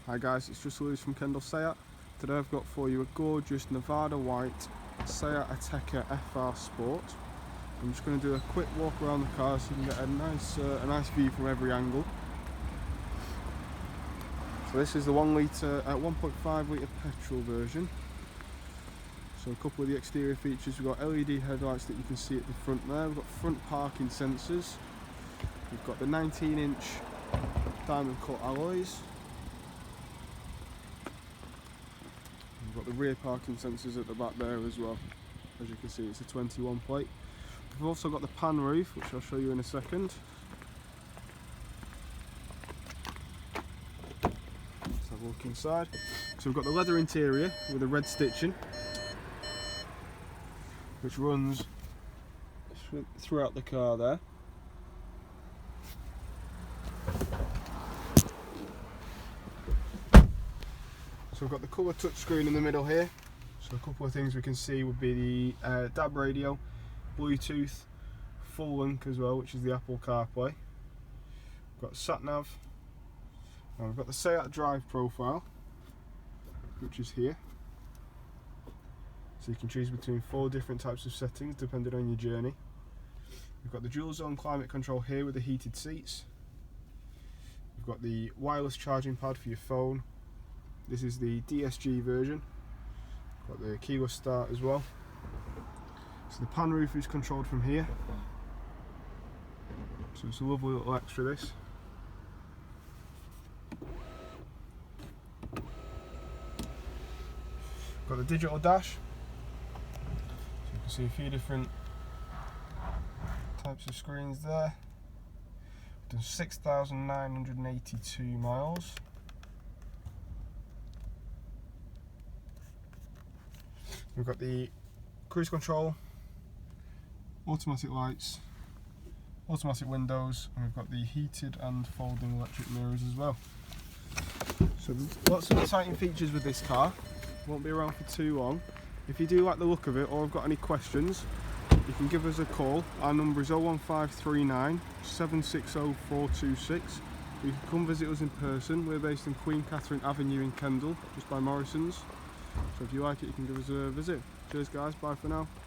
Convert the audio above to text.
Hi guys, it's just Lewis from Kendal SEAT. Today I've got for you a gorgeous Nevada white SEAT Ateca FR Sport. I'm just going to do a quick walk around the car so you can get a nice view from every angle. So this is the 1.5 litre petrol version. So a couple of the exterior features, we've got LED headlights that you can see at the front there. We've got front parking sensors. We've got the 19-inch diamond cut alloys. We've got the rear parking sensors at the back there as well. As you can see, it's a 21 plate. We've also got the pan roof, which I'll show you in a second. Let's have a look inside. So we've got the leather interior with the red stitching, which runs throughout the car there. So we've got the colour touchscreen in the middle here. So a couple of things we can see would be the DAB radio, Bluetooth, full link as well, which is the Apple Carplay. We've got sat nav, and we've got the SEAT drive profile, which is here. So you can choose between 4 different types of settings depending on your journey. We've got the dual zone climate control here with the heated seats. We've got the wireless charging pad for your phone. This is the DSG version. Got the keyless start as well. So the pan roof is controlled from here. So it's a lovely little extra, this. Got the digital dash. So you can see a few different types of screens there. We've done 6,982 miles. We've got the cruise control, automatic lights, automatic windows, and we've got the heated and folding electric mirrors as well. So there's lots of exciting features with this car. Won't be around for too long. If you do like the look of it or have got any questions, you can give us a call. Our number is 01539 760 426. You can come visit us in person. We're based in Queen Katherine Avenue in Kendal, just by Morrison's. So if you like it, you can give us a visit. Cheers guys, bye for now.